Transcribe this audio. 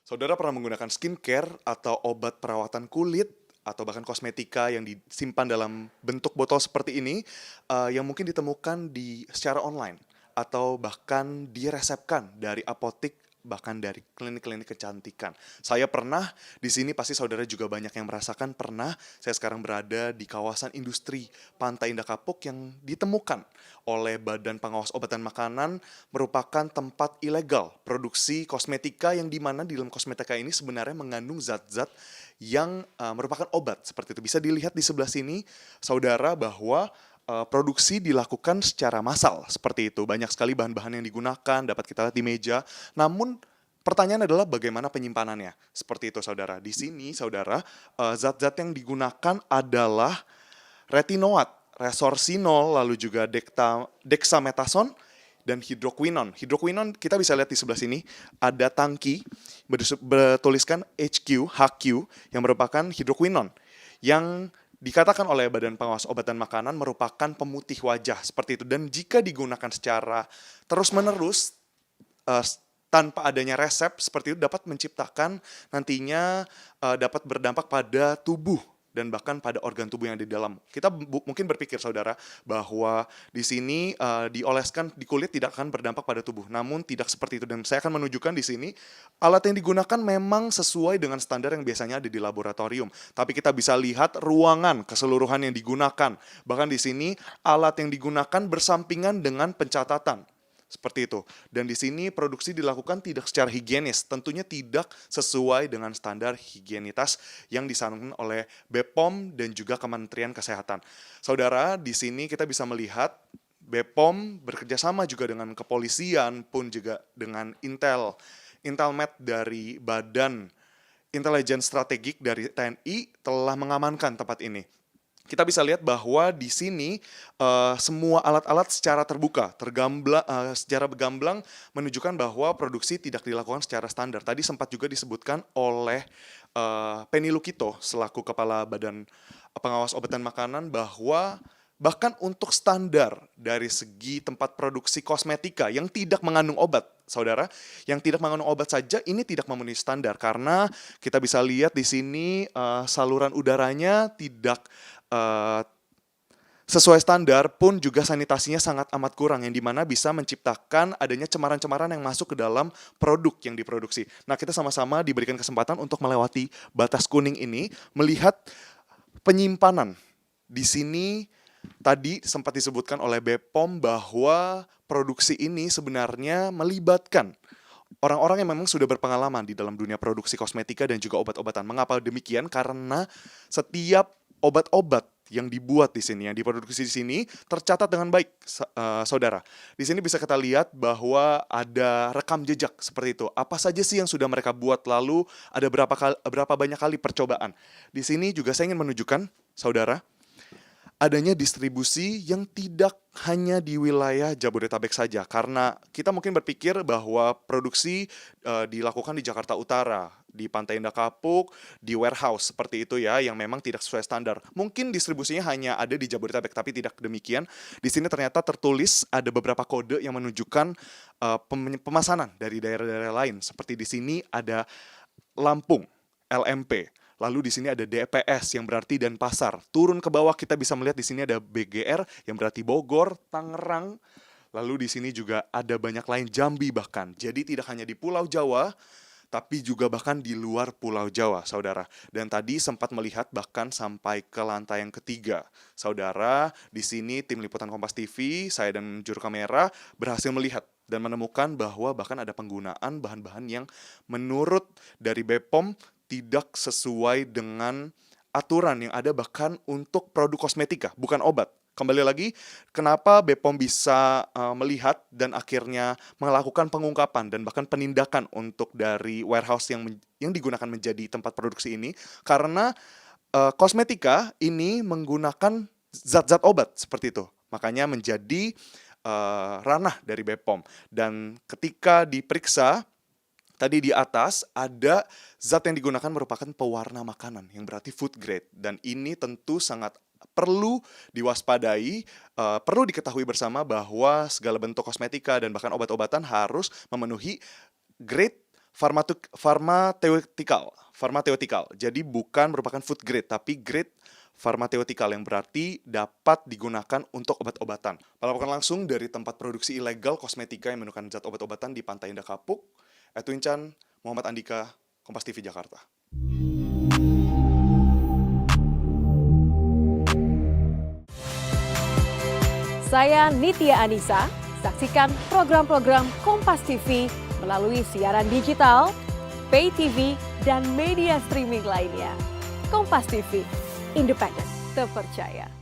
Saudara pernah menggunakan skincare atau obat perawatan kulit atau bahkan kosmetika yang disimpan dalam bentuk botol seperti ini, yang mungkin ditemukan secara online atau bahkan diresepkan dari apotik, bahkan dari klinik-klinik kecantikan. Saya pernah, di sini pasti saudara juga banyak yang merasakan pernah, saya sekarang berada di kawasan industri Pantai Indah Kapuk yang ditemukan oleh Badan Pengawas Obat dan Makanan merupakan tempat ilegal produksi kosmetika yang dimana di dalam kosmetika ini sebenarnya mengandung zat-zat yang merupakan obat. Seperti itu bisa dilihat di sebelah sini, saudara, bahwa produksi dilakukan secara massal seperti itu. Banyak sekali bahan-bahan yang digunakan, dapat kita lihat di meja. Namun pertanyaan adalah bagaimana penyimpanannya. Seperti itu, saudara. Di sini, saudara, zat-zat yang digunakan adalah retinoat, resorcinol, lalu juga dexamethasone, dan hidroquinon. Hidroquinon kita bisa lihat di sebelah sini, ada tangki bertuliskan HQ yang merupakan hidroquinon yang dikatakan oleh Badan Pengawas Obat dan Makanan merupakan pemutih wajah seperti itu. Dan jika digunakan secara terus-menerus eh, tanpa adanya resep seperti itu dapat menciptakan nantinya dapat berdampak pada tubuh dan bahkan pada organ tubuh yang ada di dalam. Kita mungkin berpikir, saudara, bahwa di sini dioleskan di kulit tidak akan berdampak pada tubuh. Namun tidak seperti itu, dan saya akan menunjukkan di sini alat yang digunakan memang sesuai dengan standar yang biasanya ada di laboratorium. Tapi kita bisa lihat ruangan keseluruhan yang digunakan. Bahkan di sini alat yang digunakan bersampingan dengan pencatatan. Seperti itu. Dan di sini produksi dilakukan tidak secara higienis, tentunya tidak sesuai dengan standar higienitas yang disarankan oleh BPOM dan juga Kementerian Kesehatan. Saudara, di sini kita bisa melihat BPOM bekerja sama juga dengan kepolisian pun juga dengan Intelmed dari Badan Intelijen Strategik dari TNI telah mengamankan tempat ini. Kita bisa lihat bahwa di sini semua alat-alat secara terbuka, secara bergamblang menunjukkan bahwa produksi tidak dilakukan secara standar. Tadi sempat juga disebutkan oleh Penny Lukito selaku Kepala Badan Pengawas Obat dan Makanan bahwa bahkan untuk standar dari segi tempat produksi kosmetika yang tidak mengandung obat, saudara, yang tidak mengandung obat saja ini tidak memenuhi standar karena kita bisa lihat di sini saluran udaranya tidak eh, sesuai standar pun juga sanitasinya sangat amat kurang yang dimana bisa menciptakan adanya cemaran-cemaran yang masuk ke dalam produk yang diproduksi. Nah, kita sama-sama diberikan kesempatan untuk melewati batas kuning ini, melihat penyimpanan. Di sini tadi sempat disebutkan oleh BPOM bahwa produksi ini sebenarnya melibatkan orang-orang yang memang sudah berpengalaman di dalam dunia produksi kosmetika dan juga obat-obatan. Mengapa demikian? Karena setiap obat-obat yang dibuat di sini, yang diproduksi di sini tercatat dengan baik, saudara. Di sini bisa kita lihat bahwa ada rekam jejak seperti itu. Apa saja sih yang sudah mereka buat, lalu ada berapa banyak kali percobaan. Di sini juga saya ingin menunjukkan, saudara, adanya distribusi yang tidak hanya di wilayah Jabodetabek saja, karena kita mungkin berpikir bahwa produksi dilakukan di Jakarta Utara, di Pantai Indah Kapuk, di warehouse seperti itu ya, yang memang tidak sesuai standar. Mungkin distribusinya hanya ada di Jabodetabek, tapi tidak demikian. Di sini ternyata tertulis ada beberapa kode yang menunjukkan pemesanan dari daerah-daerah lain. Seperti di sini ada Lampung, LMP. Lalu di sini ada DPS yang berarti Denpasar. Turun ke bawah kita bisa melihat di sini ada BGR yang berarti Bogor, Tangerang. Lalu di sini juga ada banyak lain, Jambi bahkan. Jadi tidak hanya di Pulau Jawa, tapi juga bahkan di luar Pulau Jawa, saudara. Dan tadi sempat melihat bahkan sampai ke lantai yang ketiga. Saudara, di sini tim liputan Kompas TV, saya dan juru kamera berhasil melihat dan menemukan bahwa bahkan ada penggunaan bahan-bahan yang menurut dari BPOM tidak sesuai dengan aturan yang ada bahkan untuk produk kosmetika, bukan obat. Kembali lagi, kenapa BPOM bisa melihat dan akhirnya melakukan pengungkapan dan bahkan penindakan untuk dari warehouse yang digunakan menjadi tempat produksi ini? Karena kosmetika ini menggunakan zat-zat obat seperti itu. Makanya menjadi ranah dari BPOM. Dan ketika diperiksa, tadi di atas ada zat yang digunakan merupakan pewarna makanan yang berarti food grade, dan ini tentu sangat perlu diwaspadai, perlu diketahui bersama bahwa segala bentuk kosmetika dan bahkan obat-obatan harus memenuhi grade Pharmaceutical. Jadi bukan merupakan food grade, tapi grade pharmaceutical yang berarti dapat digunakan untuk obat-obatan. Melaporkan langsung dari tempat produksi ilegal kosmetika yang menggunakan zat obat-obatan di Pantai Indah Kapuk, Edwin Chan, Muhammad Andika, Kompas TV Jakarta. Saya Nitya Anissa, saksikan program-program Kompas TV melalui siaran digital, pay TV, dan media streaming lainnya. Kompas TV, independen, terpercaya.